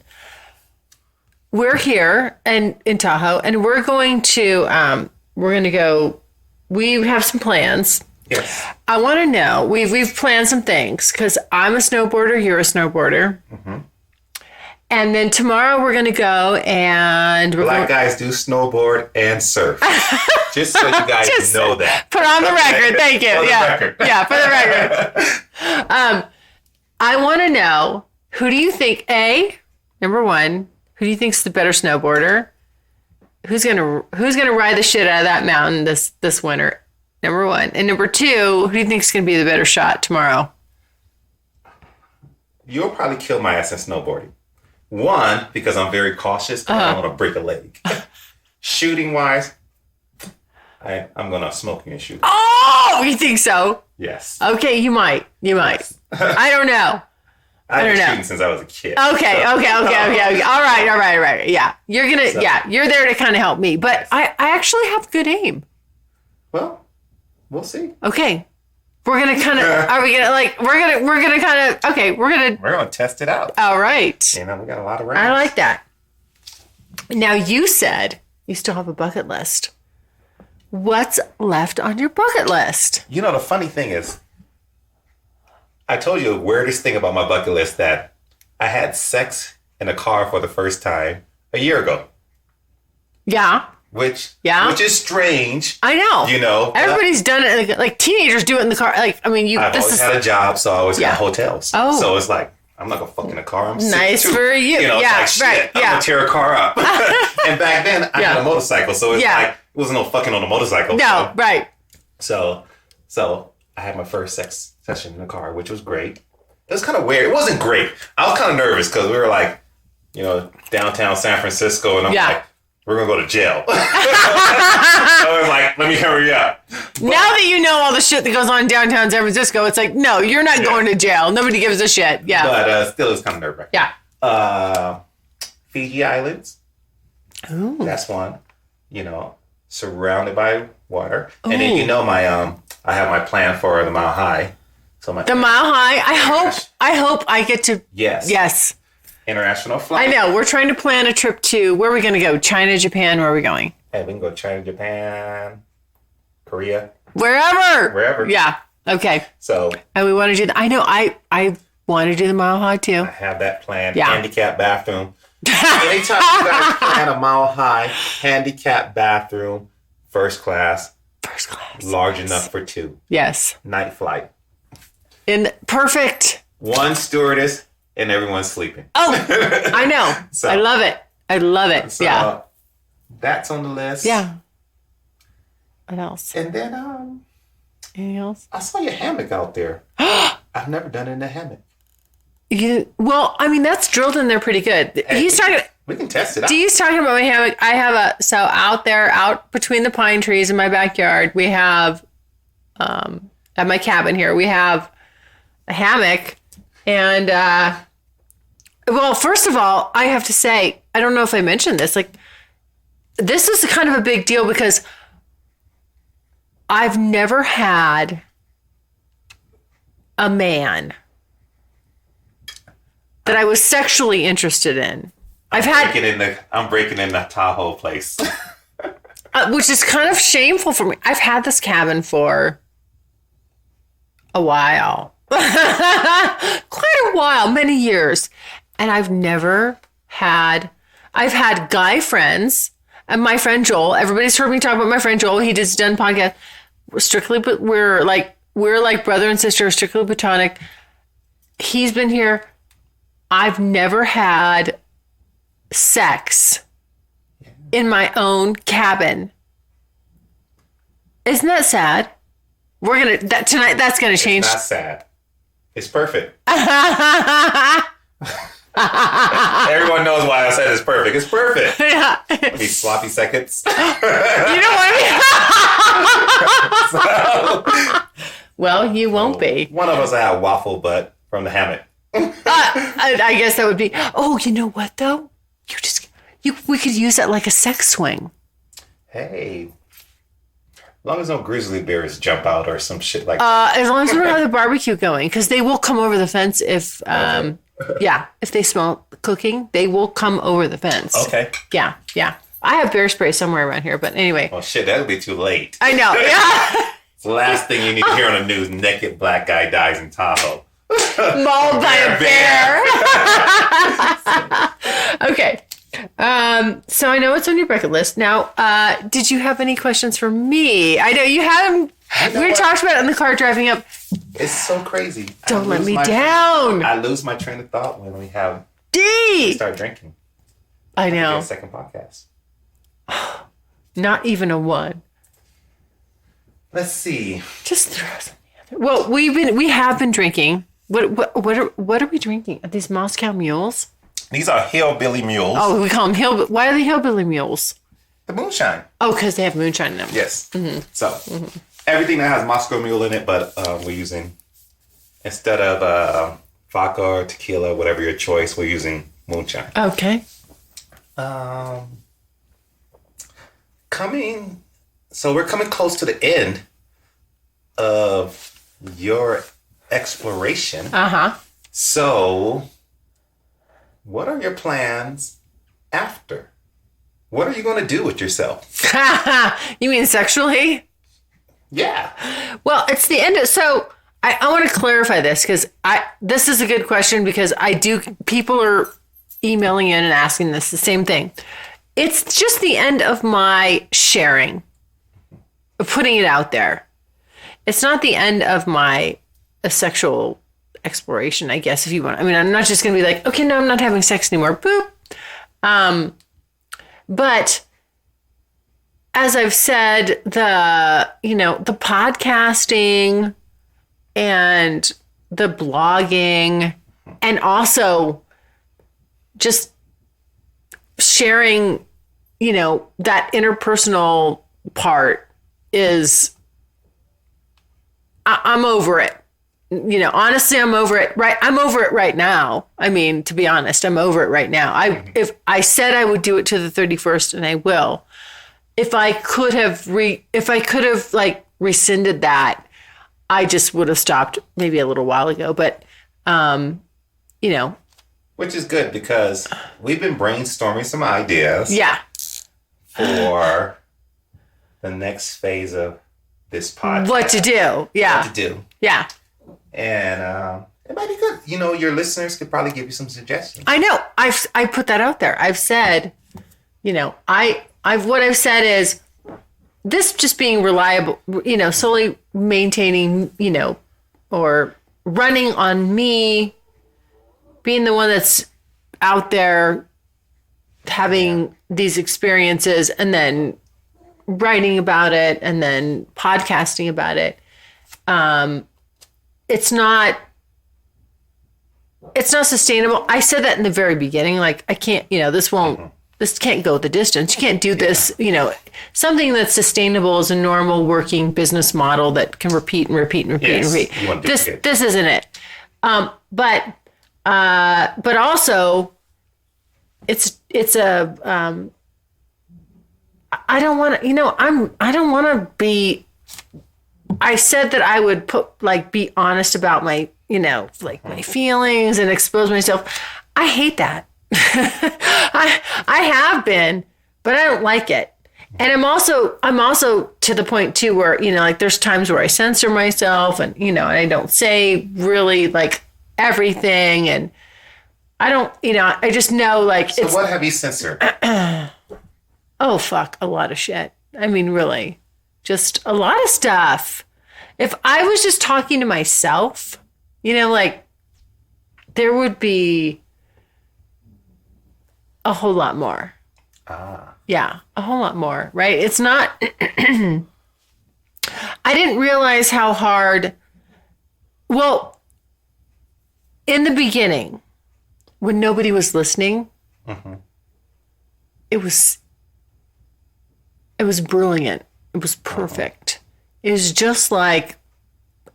We're here in Tahoe, and we're going to go. We have some plans. Yes. I want to know. We've planned some things because I'm a snowboarder. You're a snowboarder. Mm-hmm. And then tomorrow we're going to go and... Black guys do snowboard and surf. Just so you guys know that. Put on the record. Thank you. For the record. Yeah, for the record. I want to know, who do you think, number one, who do you think's the better snowboarder? Who's gonna ride the shit out of that mountain this winter? Number one. And number two, who do you think's going to be the better shot tomorrow? You'll probably kill my ass in snowboarding. One, because I'm very cautious. I don't want to break a leg. Shooting wise, I'm going to smoke you and shoot. Oh, you think so? Yes. Okay, you might. Yes. I don't know. I've been shooting since I was a kid. Okay. All right. Yeah. You're there to kind of help me. But I actually have good aim. Well, we'll see. Okay. We're going to kind of, are we going to we're going to kind of, okay, we're going to test it out. All right. We got a lot of rounds. I like that. Now, you said you still have a bucket list. What's left on your bucket list? The funny thing is, I told you the weirdest thing about my bucket list, that I had sex in a car for the first time a year ago. Yeah. Which is strange. I know. Everybody's done it. Like teenagers do it in the car. Like, I mean, I've always had a job, so I always got hotels. Oh. So it's like, I'm not going to fuck in a car. I'm nice for you. It's like, shit, right. I'm going to tear a car up. And back then, I had a motorcycle. So it's like, it wasn't no fucking on a motorcycle. No, right. So I had my first sex session in the car, which was great. It was kind of weird. It wasn't great. I was kind of nervous because we were like, downtown San Francisco. And I'm like, we're going to go to jail. So I was like, let me hurry up. Now that you know all the shit that goes on in downtown San Francisco, it's like, no, you're not going to jail. Nobody gives a shit. Yeah. But still, it's kind of nerve-wracking. Yeah. Fiji Islands. Ooh. That's one. Surrounded by water. Ooh. And then I have my plan for the Mile High. So the Mile High. I hope I get to. Yes. International flight. I know. We're trying to plan a trip to, where are we going to go? China, Japan? Where are we going? Hey, we can go China, Japan, Korea. Wherever. Yeah. Okay. So. And we want to do that. I know. I want to do the Mile High too. I have that planned. Yeah. Handicap bathroom. Anytime you guys plan a Mile High, handicap bathroom, first class. Large enough for two. Yes. Night flight. Perfect. One stewardess and everyone's sleeping. Oh, I know. I love it. I love it. So, yeah. That's on the list. Yeah. What else? And then, anything else? I saw your hammock out there. I've never done it in a hammock. Well, I mean, that's drilled in there pretty good. Hey, He's talking. We can test it out. He's talking about my hammock. I have so out there, out between the pine trees in my backyard, we have, at my cabin here, we have a hammock. And, well, first of all, I have to say, I don't know if I mentioned this, like, this is kind of a big deal because I've never had a man that I was sexually interested in. I'm breaking in the Tahoe place. Which is kind of shameful for me. I've had this cabin for a while. Quite a while, many years. And I've had guy friends and my friend Joel. Everybody's heard me talk about my friend Joel. He just done podcast. We're like brother and sister, strictly platonic. He's been here. I've never had sex in my own cabin. Isn't that sad? Tonight that's gonna change. It's not sad. It's perfect. Everyone knows why I said it's perfect. It's perfect. Yeah. These sloppy seconds. You know what I mean? Well, you won't be. One of us will have waffle butt from the hammock. I guess that would be. Oh, you know what though? We could use that like a sex swing. Hey, as long as no grizzly bears jump out or some shit like that. As long as we don't have the barbecue going, because they will come over the fence if, if they smell cooking, they will come over the fence. Okay. Yeah. I have bear spray somewhere around here, but anyway. Oh shit, that'll be too late. I know. Yeah. It's the last thing you need to hear on the news: naked black guy dies in Tahoe. Mauled by a bear. Okay. So I know it's on your bucket list. Now, did you have any questions for me? I know you had them. We talked about it in the car driving up. It's so crazy. Don't let me down. I lose my train of thought when we start drinking. I know. Second podcast. Not even a one. Let's see. Just throw something other. Well, we have been drinking. What are we drinking? Are these Moscow mules? These are hillbilly mules. Oh, we call them hillbilly. Why are they hillbilly mules? The moonshine. Oh, because they have moonshine in them. Yes. Mm-hmm. So everything that has Moscow Mule in it, but we're using, instead of vodka or tequila, whatever your choice, we're using moonshine. Okay. We're coming close to the end of your exploration. Uh-huh. So, what are your plans after? What are you going to do with yourself? You mean sexually? Yeah. Well, it's the end. So I want to clarify this because this is a good question because people are emailing in and asking this the same thing. It's just the end of my sharing, of putting it out there. It's not the end of my sexual exploration, I guess, if you want. I mean, I'm not just going to be like, okay, no, I'm not having sex anymore. Boop. But as I've said, the podcasting and the blogging and also just sharing, that interpersonal part is, I'm over it. Honestly, I'm over it. Right. I'm over it right now. I mean, to be honest, I'm over it right now. If I said I would do it to the 31st, and I will, if I could have rescinded that, I just would have stopped maybe a little while ago. But, Which is good because we've been brainstorming some ideas. Yeah. For the next phase of this podcast. What to do. Yeah. What to do. Yeah. And it might be good. Your listeners could probably give you some suggestions. I know. I put that out there. I've said, what I've said is this just being reliable, solely maintaining, or running on me, being the one that's out there having these experiences and then writing about it and then podcasting about it. It's not sustainable. I said that in the very beginning, like I can't, this can't go the distance. You can't do this, something that's sustainable is a normal working business model that can repeat and repeat and repeat and repeat. This isn't it. But also it's a, I don't want to, I don't want to be, I said that I would be honest about my, my feelings and expose myself. I hate that. I have been, but I don't like it. And I'm also to the point too, where, there's times where I censor myself and, and I don't say really like everything. And I don't, I just know So what have you censored? Oh, fuck, a lot of shit. I mean, really, just a lot of stuff. If I was just talking to myself, there would be a whole lot more. Yeah, a whole lot more, right? It's not, I didn't realize how hard, well, in the beginning, when nobody was listening, it was brilliant. It was perfect. It was just like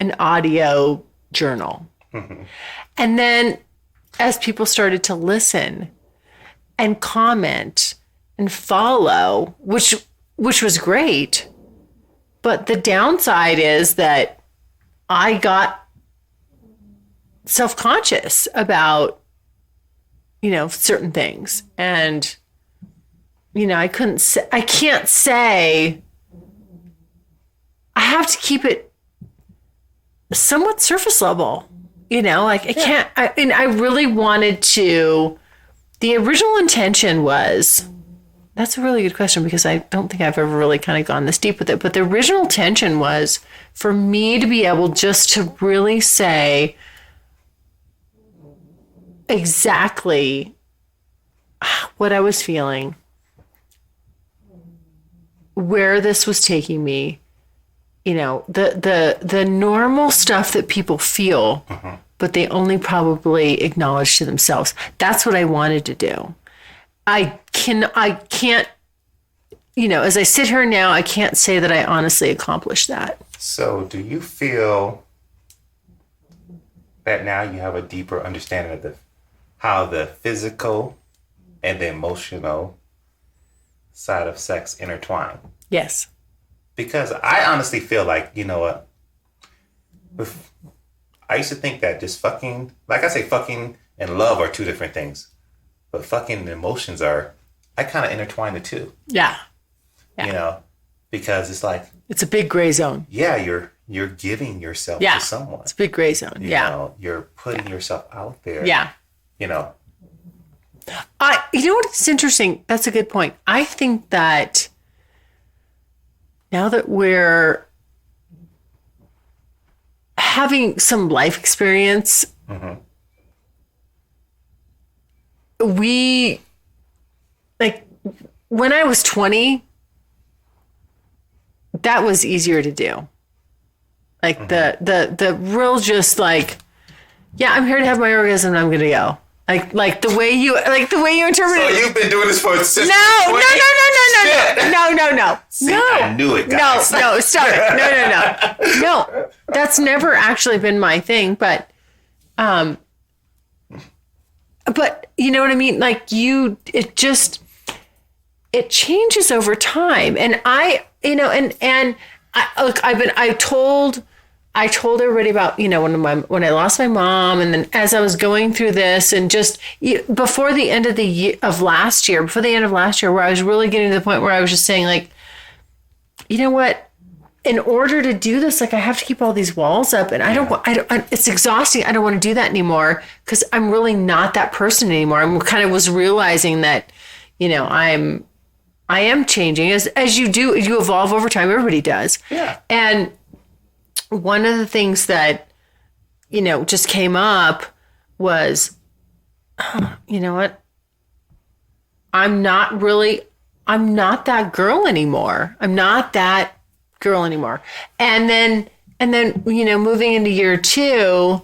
an audio journal. And then as people started to listen and comment and follow, which was great, but the downside is that I got self-conscious about, certain things. And I can't say, I have to keep it somewhat surface level, I can't, I really wanted to, the original intention was, that's a really good question because I don't think I've ever really kind of gone this deep with it, but the original intention was for me to be able just to really say exactly what I was feeling, where this was taking me, the normal stuff that people feel, but they only probably acknowledge to themselves. That's what I wanted to do. I can't, as I sit here now, I can't say that I honestly accomplished that. So do you feel that now you have a deeper understanding of how the physical and the emotional side of sex intertwine? Yes. Because I honestly feel like, I used to think that just fucking, like I say, fucking and love are two different things. But fucking and emotions are, I kind of intertwine the two. Yeah. Because it's like, it's a big gray zone. Yeah, you're giving yourself to someone. It's a big gray zone. You know, you're putting yourself out there. Yeah. You know what's interesting? That's a good point. I think that now that we're having some life experience, we, like, when I was 20, that was easier to do. Like the real just like, yeah, I'm here to have my orgasm and I'm going to go. Like the way you interpret it. So you've been doing this for since No. See, I knew it, guys. No, stop it. No. That's never actually been my thing, but you know what I mean? Like it changes over time. And I told everybody about, when I lost my mom, and then as I was going through this, and just before the end of last year, where I was really getting to the point where I was just saying, like, you know what, in order to do this, like, I have to keep all these walls up, and it's exhausting. I don't want to do that anymore because I'm really not that person anymore. I kind of was realizing that, I am changing as you do. You evolve over time. Everybody does. Yeah. And one of the things that, just came up was, you know what? I'm not that girl anymore. I'm not that girl anymore. And then, moving into year 2,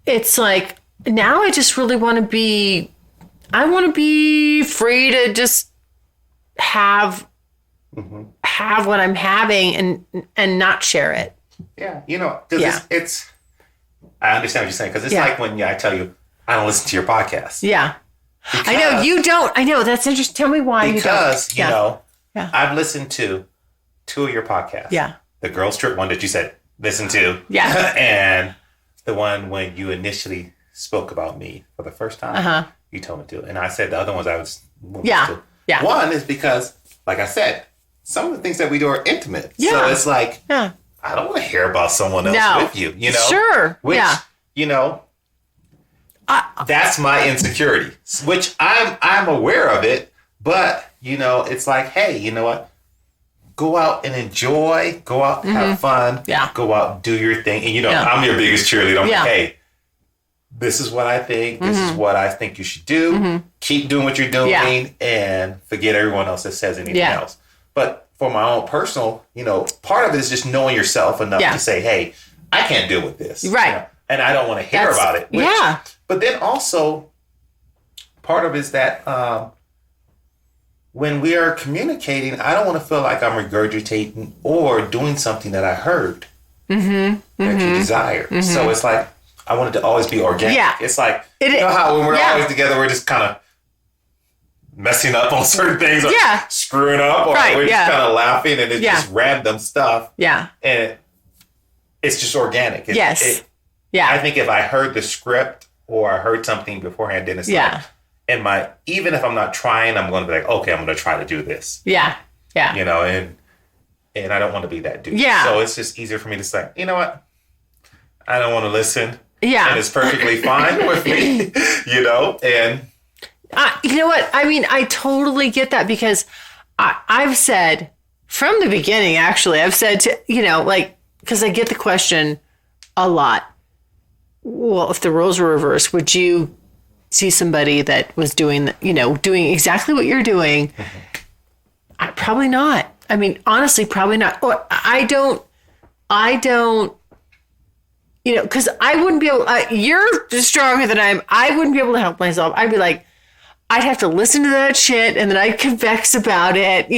it's like, now I just really want to be free to just have what I'm having and not share it. Yeah. Because it's, I understand what you're saying. Because it's like when I tell you, I don't listen to your podcast. Yeah. I know you don't. I know. That's interesting. Tell me why you don't. Because, I've listened to 2 of your podcasts. Yeah. The Girls Trip one that you said listen to. Yeah. And the one when you initially spoke about me for the first time. You told me to. And I said the other ones I was to. Yeah. One is because, like I said, some of the things that we do are intimate. Yeah. So it's like, I don't want to hear about someone else with you, Sure. Which, that's my insecurity, which I'm aware of it, but it's like, hey, you know what? Go out and enjoy, go out and have fun, go out, do your thing. And I'm your biggest cheerleader. I'm like, hey, this is what I think. This is what I think you should do. Keep doing what you're doing and forget everyone else that says anything else. But for my own personal, part of it is just knowing yourself enough to say, hey, I can't deal with this. Right. And I don't want to hear about it. But then also, part of it is that when we are communicating, I don't want to feel like I'm regurgitating or doing something that I heard that you desire. So it's like, I want it to always be organic. Yeah. It's like, how when we're always together, we're just kind of messing up on certain things or screwing up or we're just kind of laughing and it's just random stuff. Yeah. And it's just organic. I think if I heard the script or I heard something beforehand, then it's like, even if I'm not trying, I'm going to be like, okay, I'm going to try to do this. Yeah. Yeah. And I don't want to be that dude. Yeah. So it's just easier for me to say, you know what? I don't want to listen. Yeah. And it's perfectly fine with me, and. You know what? I mean, I totally get that because I've said from the beginning, actually, I've said to, because I get the question a lot. Well, if the roles were reversed, would you see somebody that was doing exactly what you're doing? Probably not. I mean, honestly, probably not. Or I don't, because I wouldn't be able, you're stronger than I am. I wouldn't be able to help myself. I'd be like, I'd have to listen to that shit and then I'd convex about it.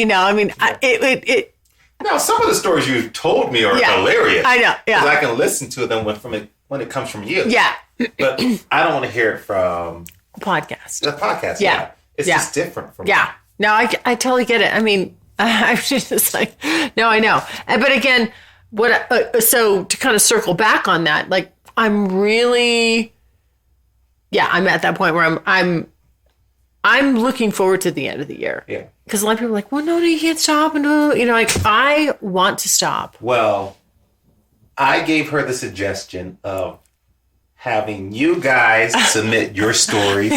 Now, some of the stories you've told me are hilarious. I know. Yeah. Because I can listen to them when it comes from you. Yeah. But I don't want to hear it from the podcast. Yeah. It's just different from me. No, I totally get it. I mean, I'm just like, no, I know. But again, so to kind of circle back on that, like I'm really, I'm at that point where I'm looking forward to the end of the year. Yeah. Because a lot of people are like, well, no, you can't stop. And, I want to stop. Well, I gave her the suggestion of having you guys submit your stories.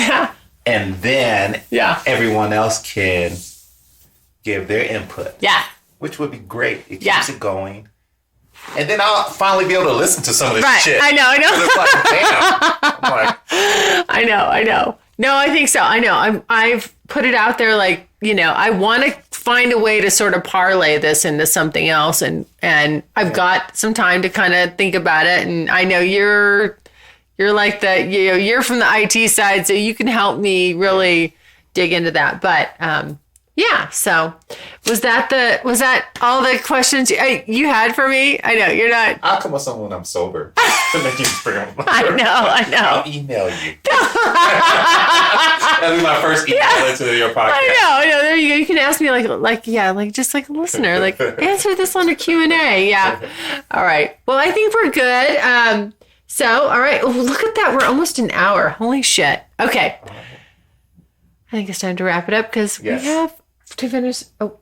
And then everyone else can give their input. Yeah. Which would be great. It keeps it going. And then I'll finally be able to listen to some of this shit. I know. It's like, damn. I'm like, I know. No, I think so. I know. I've put it out there like, I want to find a way to sort of parlay this into something else. And I've got some time to kind of think about it. And I know you're like you're from the IT side, so you can help me really dig into that. But, so was that all the questions you had for me? I know you're not. I'll come with something when I'm sober. I know. I'll email you. That'll be my first email into your podcast. I know. There you go. You can ask me just like a listener, like answer this on a Q&A. Yeah. All right. Well, I think we're good. So, all right. Oh, look at that. We're almost an hour. Holy shit. Okay. I think it's time to wrap it up because we have to finish. Oh,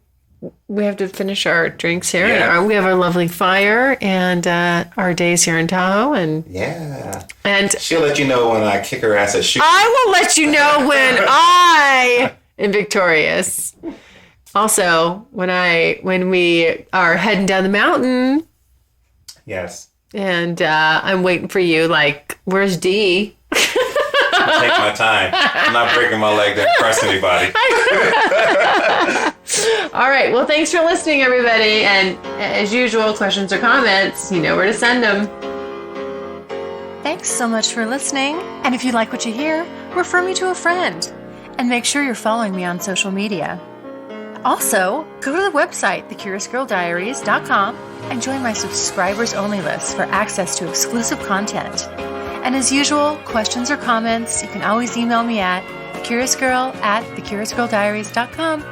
we have to finish our drinks here. Yeah. And we have our lovely fire and our days here in Tahoe. And she'll let you know when I kick her ass at shoot. I will let you know when I am victorious. Also, when we are heading down the mountain. Yes. And I'm waiting for you. Like, where's Dee? Take my time. I'm not breaking my leg to impress anybody. All right. Well, thanks for listening, everybody. And as usual, questions or comments, you know where to send them. Thanks so much for listening. And if you like what you hear, refer me to a friend. And make sure you're following me on social media. Also, go to the website, thecuriouscirldiaries.com, and join my subscribers only list for access to exclusive content. And as usual, questions or comments, you can always email me at curiousgirl@thecuriouscirldiaries.com.